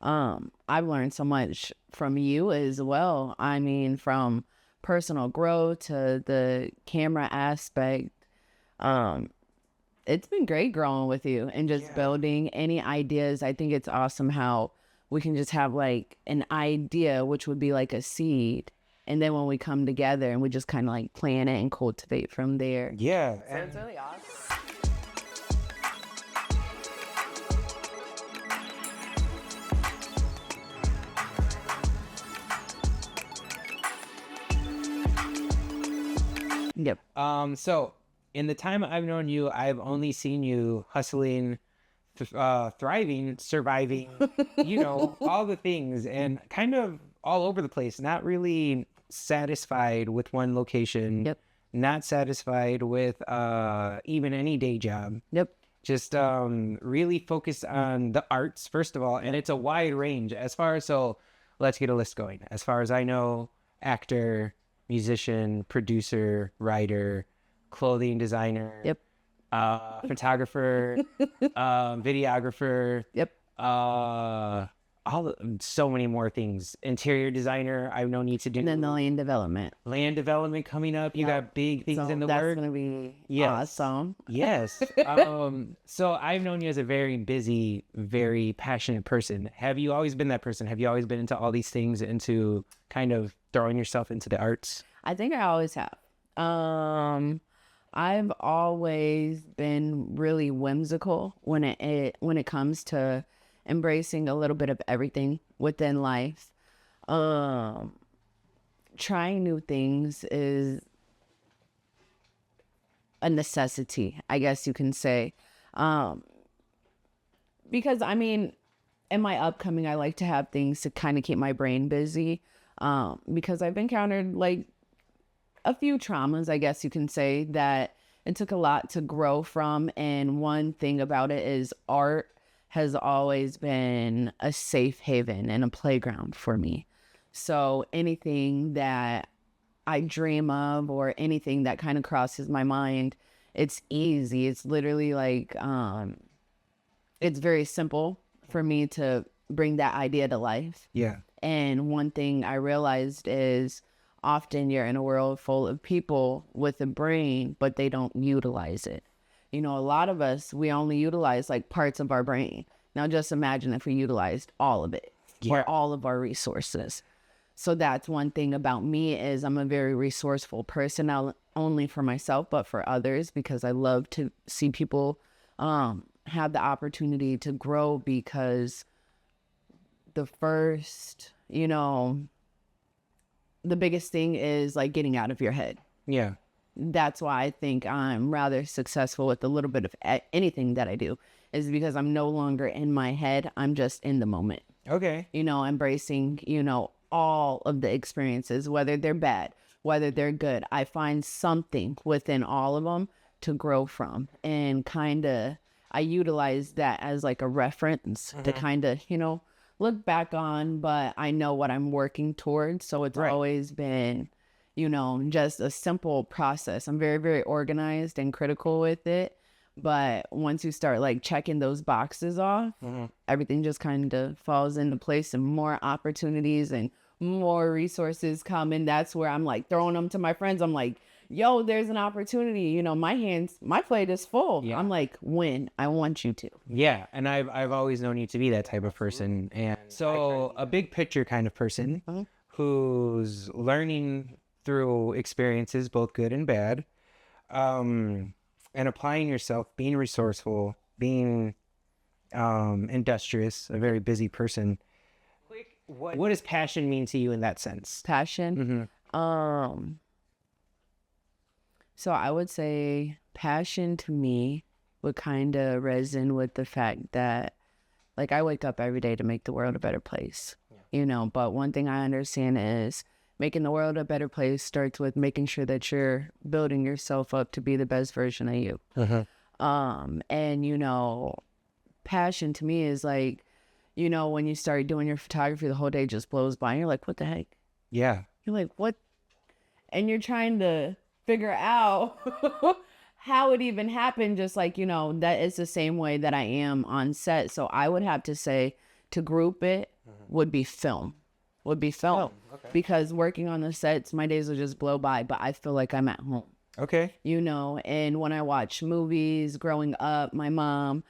I've learned so much from you as well. I mean, from personal growth to the camera aspect. Um, it's been great growing with you and just building any ideas. I think it's awesome how we can just have like an idea, which would be like a seed. And then when we come together and we just kind of like plan it and cultivate from there. Yeah. So it's really awesome. Yep. So in the time I've known you, I've only seen you hustling, thriving, surviving, all the things, and kind of all over the place, not really satisfied with one location. Yep. Not satisfied with even any day job. Yep. Just really focused on the arts, first of all, and it's a wide range as far as, so let's get a list going. As far as I know, actor, musician, producer, writer, clothing designer, Yep. Photographer, videographer, Yep. so many more things. Interior designer, I've known you to do. And then the land development. Land development coming up. You got big things So in the that's works. gonna be Yes. awesome. Yes. So I've known you as a very busy, very passionate person. Have you always been that person? Have you always been into all these things, into kind of throwing yourself into the arts? I think I always have. I've always been really whimsical when it comes to embracing a little bit of everything within life. Trying new things is a necessity, I guess you can say. Because I mean, in my upcoming, I like to have things to kind of keep my brain busy. Because I've encountered like a few traumas, I guess you can say, that it took a lot to grow from. And one thing about it is art has always been a safe haven and a playground for me. So anything that I dream of or anything that kind of crosses my mind, it's easy. It's literally like, it's very simple for me to bring that idea to life. Yeah. And one thing I realized is often you're in a world full of people with a brain, but they don't utilize it. A lot of us, we only utilize like parts of our brain. Now just imagine if we utilized all of it or all of our resources. So that's one thing about me is I'm a very resourceful person, not only for myself, but for others, because I love to see people have the opportunity to grow, because the first, the biggest thing is like getting out of your head. Yeah. That's why I think I'm rather successful with a little bit of anything that I do, is because I'm no longer in my head. I'm just in the moment. Okay. Embracing, all of the experiences, whether they're bad, whether they're good. I find something within all of them to grow from, and kind of I utilize that as like a reference to kind of, look back on, but I know what I'm working towards. So it's always been, just a simple process. I'm very, very organized and critical with it. But once you start like checking those boxes off, everything just kind of falls into place, and more opportunities and more resources come. And that's where I'm like throwing them to my friends. I'm like, yo, there's an opportunity. My plate is full. Yeah. I'm like, when? I want you to. Yeah. And I've always known you to be that type of person. And so a big picture kind of person who's learning through experiences, both good and bad, and applying yourself, being resourceful, being industrious, a very busy person. What does passion mean to you in that sense? Passion? So I would say passion to me would kind of resonate with the fact that, like, I wake up every day to make the world a better place, but one thing I understand is making the world a better place starts with making sure that you're building yourself up to be the best version of you. And, passion to me is like, when you start doing your photography, the whole day just blows by and you're like, what the heck? Yeah. You're like, what? And you're trying to figure out how it even happened. Just like, that is the same way that I am on set. So I would have to say to group it would be film. Okay. Because working on the sets, my days will just blow by, but I feel like I'm at home. Okay. And when I watch movies growing up, my mom,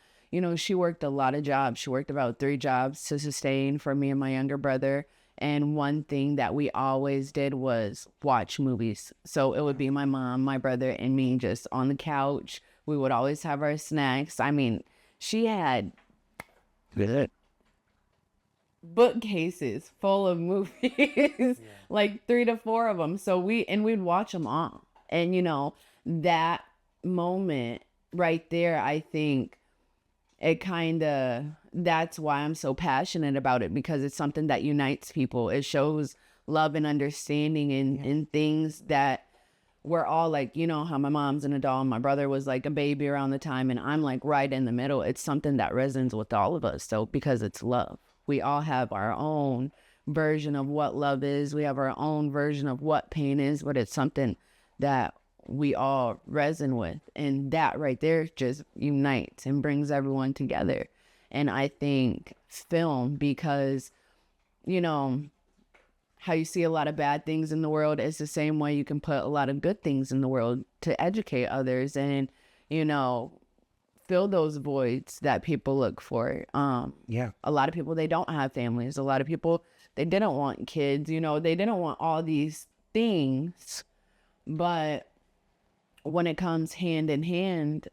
she worked a lot of jobs. She worked about 3 jobs to sustain for me and my younger brother. And one thing that we always did was watch movies. So it would be my mom, my brother, and me just on the couch. We would always have our snacks. I mean, she had bookcases full of movies, like 3 to 4 of them. So we'd watch them all. And, that moment right there, I think that's why I'm so passionate about it, because it's something that unites people. It shows love and understanding in things that we're all like, how my mom's an adult and my brother was like a baby around the time, and I'm like right in the middle. It's something that resonates with all of us. So because it's love, we all have our own version of what love is. We have our own version of what pain is, but it's something that we all resonate with. And that right there just unites and brings everyone together. And I think film, because, how you see a lot of bad things in the world, is the same way you can put a lot of good things in the world to educate others and, fill those voids that people look for. A lot of people, they don't have families. A lot of people, they didn't want kids, they didn't want all these things. But when it comes hand in hand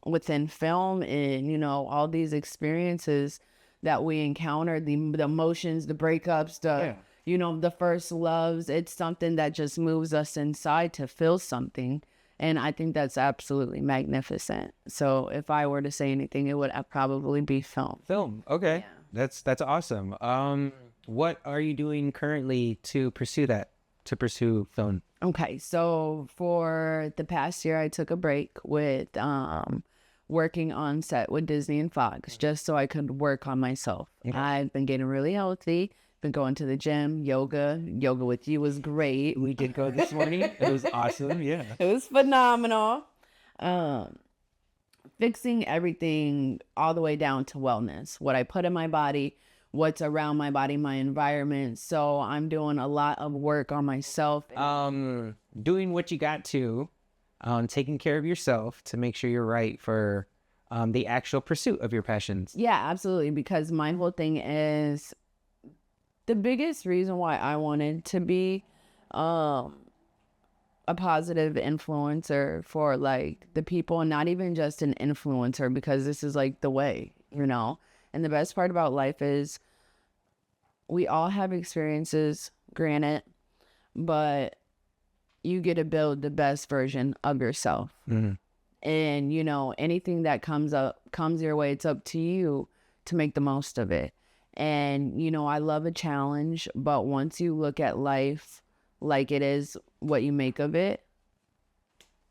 within film and, all these experiences that we encounter, the emotions, the breakups, the first loves, it's something that just moves us inside to feel something. And I think that's absolutely magnificent. So if I were to say anything, it would probably be film. Film. Okay. Yeah. That's awesome. What are you doing currently to pursue film? Okay. So for the past year, I took a break with working on set with Disney and Fox, just so I could work on myself. Okay. I've been getting really healthy. Been going to the gym, yoga with you was great. We did go this morning. It was awesome. Yeah, it was phenomenal. Fixing everything all the way down to wellness, what I put in my body, what's around my body, my environment. So I'm doing a lot of work on myself. Doing what you got to, taking care of yourself to make sure you're right for the actual pursuit of your passions. Yeah, absolutely. Because my whole thing is, the biggest reason why I wanted to be a positive influencer for like the people, and not even just an influencer, because this is like the way, And the best part about life is we all have experiences, granted, but you get to build the best version of yourself. Mm-hmm. And, anything that comes your way, it's up to you to make the most of it. And, I love a challenge, but once you look at life like it is what you make of it,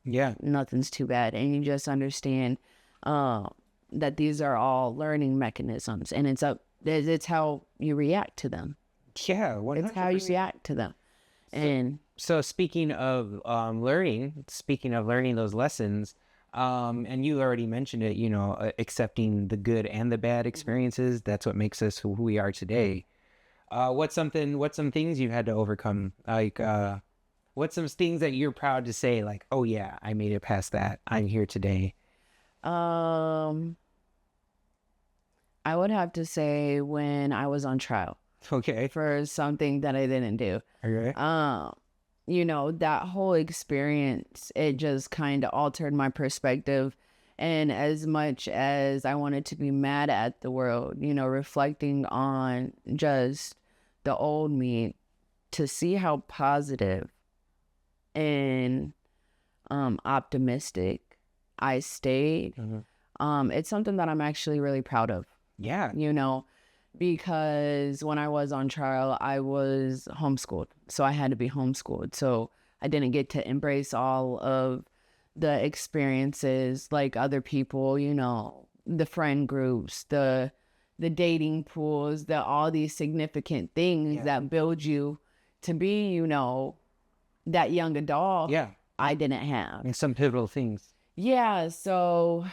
nothing's too bad. And you just understand that these are all learning mechanisms, and it's how you react to them. Yeah, 100%. It's how you react to them. And so speaking of learning those lessons, and you already mentioned it, accepting the good and the bad experiences, that's what makes us who we are today. What's some things you've had to overcome? Like, what's some things that you're proud to say, like, oh yeah, I made it past that. I'm here today. I would have to say when I was on trial. Okay. For something that I didn't do. Okay. That whole experience, it just kind of altered my perspective. And as much as I wanted to be mad at the world, reflecting on just the old me, to see how positive and optimistic I stayed, it's something that I'm actually really proud of. Yeah. Because when I was on trial, I was homeschooled. So I had to be homeschooled. So I didn't get to embrace all of the experiences like other people, the friend groups, the dating pools, all these significant things that build you to be, that young adult. Yeah. I didn't have. And some pivotal things. Yeah. So,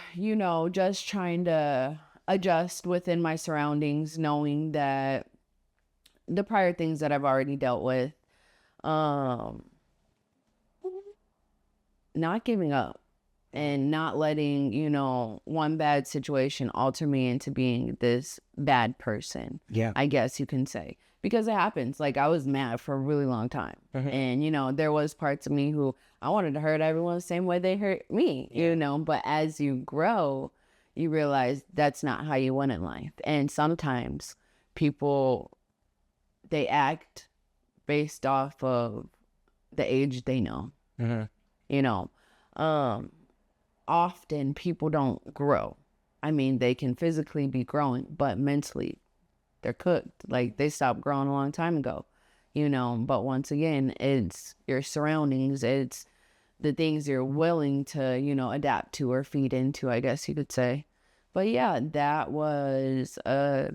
just trying to adjust within my surroundings, knowing that the prior things that I've already dealt with, not giving up and not letting, one bad situation alter me into being this bad person. Yeah. I guess you can say, because it happens. Like, I was mad for a really long time. And, there was parts of me who I wanted to hurt everyone the same way they hurt me, but as you grow, you realize that's not how you win in life. And sometimes people, they act based off of the age they know. Often people don't grow. I mean, they can physically be growing, but mentally they're cooked. Like, they stopped growing a long time ago, but once again, it's your surroundings. It's the things you're willing to, adapt to or feed into, I guess you could say. But yeah, that was a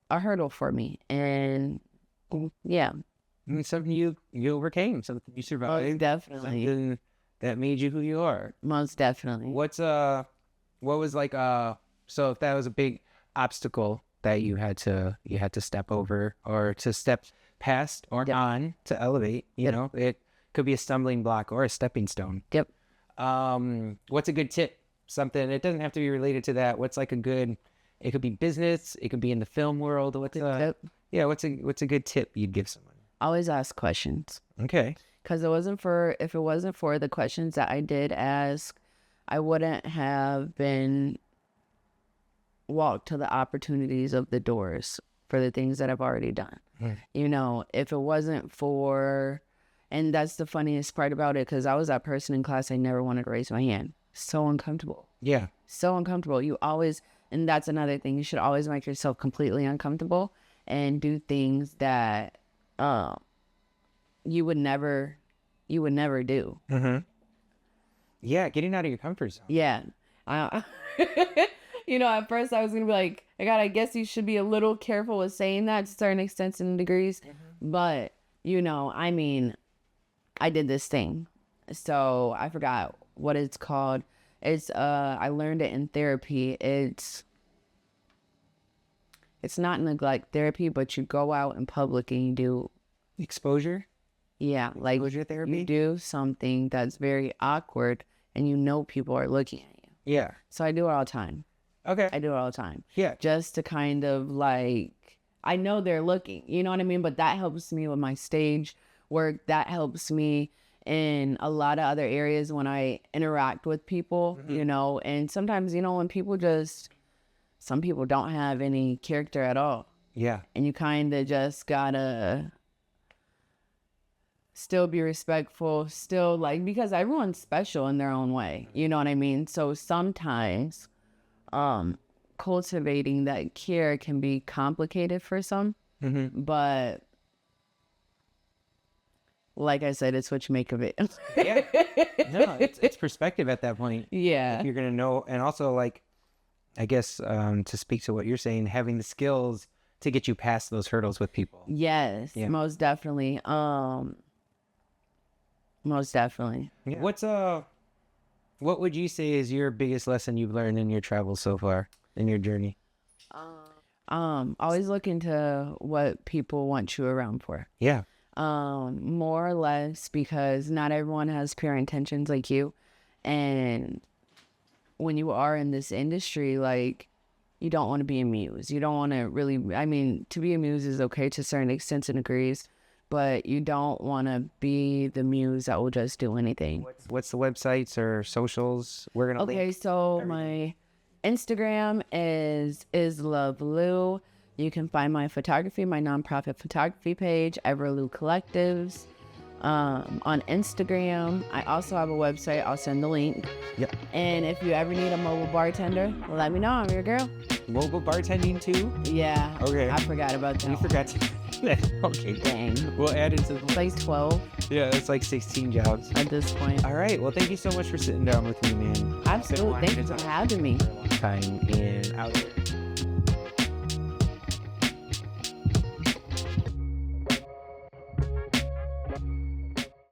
hurdle for me. And yeah. Something you overcame, something you survived. Most definitely. Something that made you who you are. Most definitely. What was like so if that was a big obstacle that you had to step over or to step past or on to elevate, it could be a stumbling block or a stepping stone. Yep. What's a good tip? Something, it doesn't have to be related to that. What's like it could be business, it could be in the film world. What's a good tip you'd give someone? Always ask questions. Okay. Because if it wasn't for the questions that I did ask, I wouldn't have been walked to the opportunities of the doors for the things that I've already done. If it wasn't for, and that's the funniest part about it, because I was that person in class, I never wanted to raise my hand. So uncomfortable. Yeah. So uncomfortable. And that's another thing, you should always make yourself completely uncomfortable and do things that you would never do. Yeah, getting out of your comfort zone. Yeah. At first I was gonna be like, I guess you should be a little careful with saying that to certain extents and degrees. But I did this thing, so I forgot what it's called. It's I learned it in therapy. It's not neglect therapy, but you go out in public and you do exposure. Yeah, like exposure therapy. You do something that's very awkward, and people are looking at you. Yeah. So I do it all the time. Okay. I do it all the time. Yeah. Just to kind of like, I know they're looking, you know what I mean? But that helps me with my stage work. That helps me in a lot of other areas when I interact with people, and sometimes, when some people don't have any character at all. Yeah. And you kind of just gotta still be respectful, still because everyone's special in their own way. You know what I mean? So sometimes cultivating that care can be complicated for some, but like I said, it's what you make of it. Yeah. No, it's perspective at that point. Yeah. If you're going to know, and also I guess to speak to what you're saying, having the skills to get you past those hurdles with people. Yes, yeah. Most definitely. Most definitely. Yeah. What would you say is your biggest lesson you've learned in your travels so far in your journey? Always look into what people want you around for. Yeah. More or less, because not everyone has pure intentions like you. And when you are in this industry, you don't want to be amused. You don't want to really, to be amused is okay to certain extents and degrees, but you don't want to be the muse that will just do anything. What's the websites or socials? We're going to link. Okay, so my Instagram is @lovelou. You can find my photography, my nonprofit photography page, Everlou Collectives, on Instagram. I also have a website. I'll send the link. Yep. And if you ever need a mobile bartender, let me know. I'm your girl. Mobile bartending too? Yeah. Okay. I forgot about that. You forgot to. Okay. Dang. We'll add it to the It's like 12 Yeah, it's like 16 jobs. at this point. All right. Well, thank you so much for sitting down with me, man. Absolutely. Thank you for having me. Time and out here.